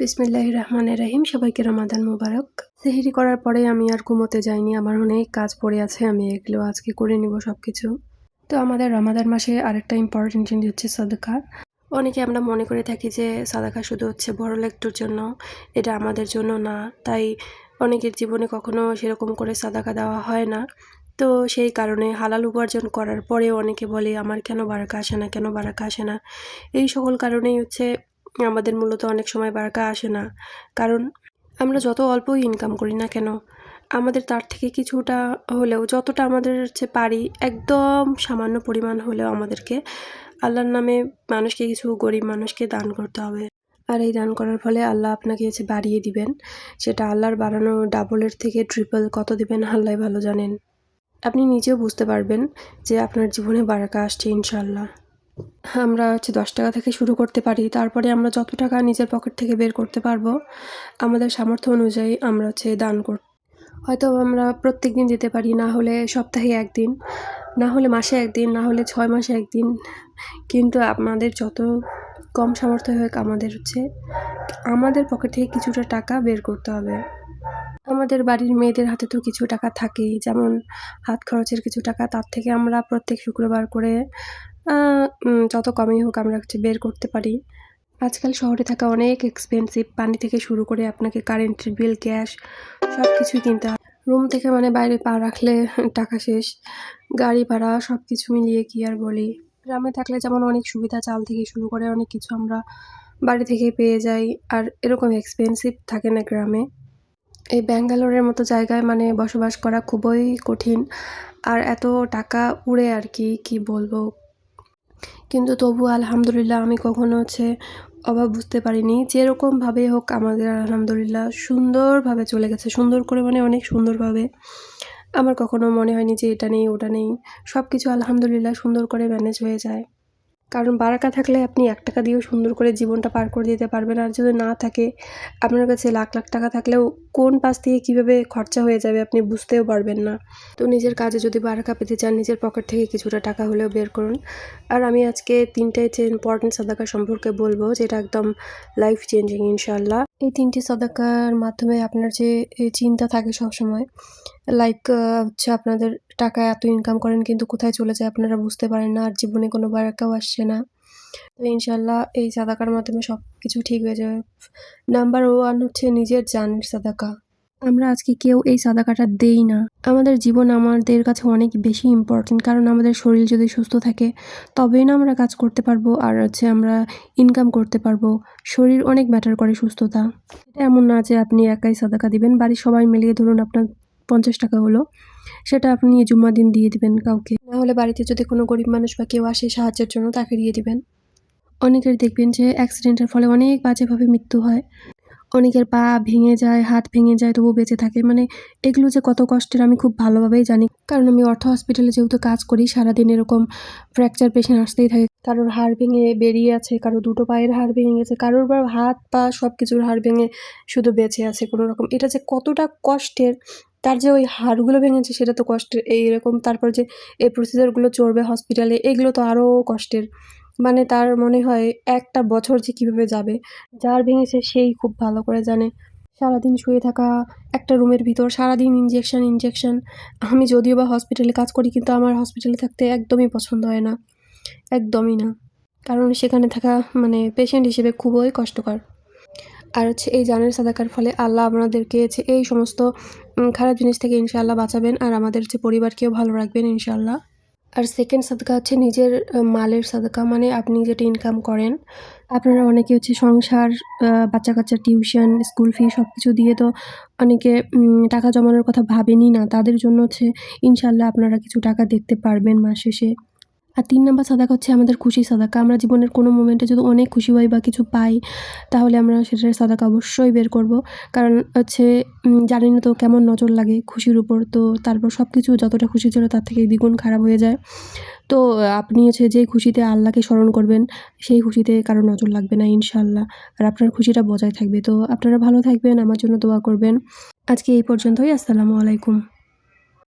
বিসমিল্লাহির রহমানির রহিম। সবাইকে রমাদান মুবারক। সেহরি করার পরে আমি আর ঘুমোতে যাইনি। আমার অনেক কাজ পড়ে আছে, আমি এগুলো আজকে করে নিব সবকিছু। তো আমাদের রমাদান মাসে আরেকটা ইম্পর্টেন্ট জিনিস হচ্ছে সাদাকা। অনেকে আমরা মনে করে থাকি যে সাদাকা শুধু হচ্ছে বড়লোকদের জন্য, এটা আমাদের জন্য না। তাই অনেকের জীবনে কখনো সেরকম করে সাদাকা দেওয়া হয় না। তো সেই কারণে হালাল উপার্জন করার পরেও অনেকে বলে আমার কেন বারাকা আসে না, কেন বারাকা আসে না। এই সকল কারণেই হচ্ছে আমাদের মূলত অনেক সময় বারাকা আসে না। কারণ আমরা যত অল্পই ইনকাম করি না কেন, আমাদের তার থেকে কিছুটা হলেও যতটা আমাদের হচ্ছে পারি, একদম সামান্য পরিমাণ হলেও আমাদেরকে আল্লাহর নামে মানুষকে, কিছু গরিব মানুষকে দান করতে হবে। আর এই দান করার ফলে আল্লাহ আপনাকে হচ্ছে বাড়িয়ে দিবেন। সেটা আল্লাহর বাড়ানো ডাবলের থেকে ট্রিপল কত দিবেন আল্লাহই ভালো জানেন। আপনি নিজেও বুঝতে পারবেন যে আপনার জীবনে বারাকা আসছে ইনশাআল্লাহ। আমরা হচ্ছে 10 টাকা থেকে শুরু করতে পারি, তারপরে আমরা যত টাকা নিজের পকেট থেকে বের করতে পারবো আমাদের সামর্থ্য অনুযায়ী আমরা হচ্ছে দান হয়তো আমরা প্রত্যেক দিন দিতে পারি, না হলে সপ্তাহে একদিন, না হলে মাসে একদিন, না হলে 6 মাসে একদিন। কিন্তু আমাদের যত কম সামর্থ্য হোক আমাদের হচ্ছে আমাদের পকেট থেকে কিছুটা টাকা বের করতে হবে। আমাদের বাড়ির মেয়েদের হাতে তো কিছু টাকা থাকেই, যেমন হাত খরচের কিছু টাকা, তার থেকে আমরা প্রত্যেক শুক্রবার করে যত কমই হোক আমরা হচ্ছে বের করতে পারি। আজকাল শহরে থাকা অনেক এক্সপেন্সিভ, পানি থেকে শুরু করে আপনাকে কারেন্টের বিল, গ্যাস সব কিছুই কিনতে হয়। রুম থেকে মানে বাইরে পা রাখলে টাকা শেষ, গাড়ি ভাড়া সব কিছু মিলিয়ে কি আর বলি। গ্রামে থাকলে যেমন অনেক সুবিধা, চাল থেকে শুরু করে অনেক কিছু আমরা বাড়ি থেকে পেয়ে যাই, আর এরকম এক্সপেন্সিভ থাকে না গ্রামে। এই ব্যাঙ্গালোরের মতো জায়গায় মানে বসবাস করা খুবই কঠিন, আর এত টাকা উড়ে আর কি বলবো। কিন্তু তবু আলহামদুলিল্লাহ আমি কখনো হচ্ছে অভাব বুঝতে পারিনি। যেরকমভাবে হোক আমাদের আলহামদুলিল্লাহ সুন্দরভাবে চলে গেছে, সুন্দর করে মানে অনেক সুন্দরভাবে। আমার কখনো মনে হয়নি যে এটা নেই ওটা নেই, সব কিছু আলহামদুলিল্লাহ সুন্দর করে ম্যানেজ হয়ে যায়। কারণ বারাকা থাকলে আপনি 1 টাকা দিয়েও সুন্দর করে জীবনটা পার করে দিতে পারবেন, আর যদি না থাকে আপনার কাছে লাখ লাখ টাকা থাকলেও কোন পাশ থেকে কীভাবে খরচা হয়ে যাবে আপনি বুঝতেও পারবেন না। তো নিজের কাজে যদি বারাকা পেতে চান, নিজের পকেট থেকে কিছুটা টাকা হলেও বের করুন। আর আমি আজকে 3টে হচ্ছে ইম্পর্টেন্ট সাদাকা সম্পর্কে বলবো, যেটা একদম লাইফ চেঞ্জিং ইনশাআল্লাহ। এই 3টি সাদাকার মাধ্যমে আপনার যে চিন্তা থাকে সবসময়, লাইক হচ্ছে আপনাদের টাকা এত ইনকাম করেন কিন্তু কোথায় চলে যায় আপনারা বুঝতে পারেন না, আর জীবনে কোনো বারাকাও আসছে না। তো ইনশাআল্লাহ এই সাদাকার মাধ্যমে সব কিছু ঠিক হয়ে যাবে। নাম্বার 1 হচ্ছে নিজের জানের সাদাকা। আমরা আজকে কেউ এই সাদাকাটা দেই না। আমাদের জীবন আমাদের কাছে অনেক বেশি ইম্পর্টেন্ট, কারণ আমাদের শরীর যদি সুস্থ থাকে তবেই না আমরা কাজ করতে পারবো, আর হচ্ছে আমরা ইনকাম করতে পারবো। শরীর অনেক ম্যাটার করে, সুস্থতা। এটা এমন না যে আপনি একাই সাদাকা দিবেন, বাড়ির সবাই মিলিয়ে ধরুন আপনার 50 টাকা হলো, সেটা আপনি জুম্মার দিন দিয়ে দিবেন কাউকে, না হলে বাড়িতে যদি কোনো গরিব মানুষ বা কেউ আসে সাহায্যের জন্য তাকে দিয়ে দিবেন। অনেকের দেখবেন যে অ্যাক্সিডেন্টের ফলে অনেক বাজেভাবে মৃত্যু হয়, অনেকের পা ভেঙে যায়, হাত ভেঙে যায়, তবুও বেঁচে থাকে। মানে এগুলো যে কত কষ্টের আমি খুব ভালোভাবেই জানি, কারণ আমি অর্থ হসপিটালে যেহেতু কাজ করি, সারাদিন এরকম ফ্র্যাকচার পেশেন্ট আসতেই থাকে। কারোর হাড় ভেঙে বেরিয়ে আছে, কারো দুটো পায়ের হাড় ভেঙে গেছে, কারোর বা হাত পা সব কিছুর হাড় ভেঙে শুধু বেঁচে আছে কোনো রকম। এটা যে কতটা কষ্টের, তার যে ওই হাড়গুলো ভেঙেছে সেটা তো কষ্টের, এইরকম তারপর যে এই প্রসিজারগুলো চলবে হসপিটালে, এগুলো তো আরও কষ্টের। মানে তার মনে হয় একটা বছর যে কীভাবে যাবে। যার ভেঙেছে সেই খুব ভালো করে জানে। সারাদিন শুয়ে থাকা একটা রুমের ভিতর, সারাদিন ইনজেকশন। আমি যদিও বা হসপিটালে কাজ করি, কিন্তু আমার হসপিটালে থাকতে একদমই পছন্দ হয় না, একদমই না। কারণ সেখানে থাকা মানে পেশেন্ট হিসেবে খুবই কষ্টকর। আর হচ্ছে এই জানের সাদাকার ফলে আল্লাহ আপনাদেরকে হচ্ছে এই সমস্ত খারাপ জিনিস থেকে ইনশাআল্লাহ বাঁচাবেন, আর আমাদের হচ্ছে পরিবারকেও ভালো রাখবেন ইনশাআল্লাহ। আর সেকেন্ড সাদকা হচ্ছে নিজের মালের সাদকা, মানে আপনি যেটা ইনকাম করেন। আপনারা অনেকে হচ্ছে সংসার, বাচ্চা-কাচ্চার টিউশন, স্কুল ফি সব কিছু দিয়ে তো অনেকে টাকা জমানোর কথা ভাবেনই না। তাদের জন্য হচ্ছে ইনশাআল্লাহ আপনারা কিছু টাকা দেখতে পারবেন মাস শেষে। আর 3 নাম্বার সাদাকা হচ্ছে আমাদের খুশি সাদাকা। আমরা জীবনের কোনো মোমেন্টে যদি অনেক খুশি হই বা কিছু পাই, তাহলে আমরা সেটার সাদাকা অবশ্যই বের করব। কারণ হচ্ছে জানেনই তো কেমন নজর লাগে খুশির উপর। তো তারপর সব কিছু যতটা খুশি ছিল তার থেকে দ্বিগুণ খারাপ হয়ে যায়। তো আপনি হচ্ছে যে খুশিতে আল্লাহকে স্মরণ করবেন, সেই খুশিতে কারো নজর লাগবে না ইনশাআল্লাহ। আর আপনার খুশিটা বজায় থাকবে। তো আপনারা ভালো থাকবেন, আমার জন্য দোয়া করবেন। আজকে এই পর্যন্তই। আসসালামু আলাইকুম।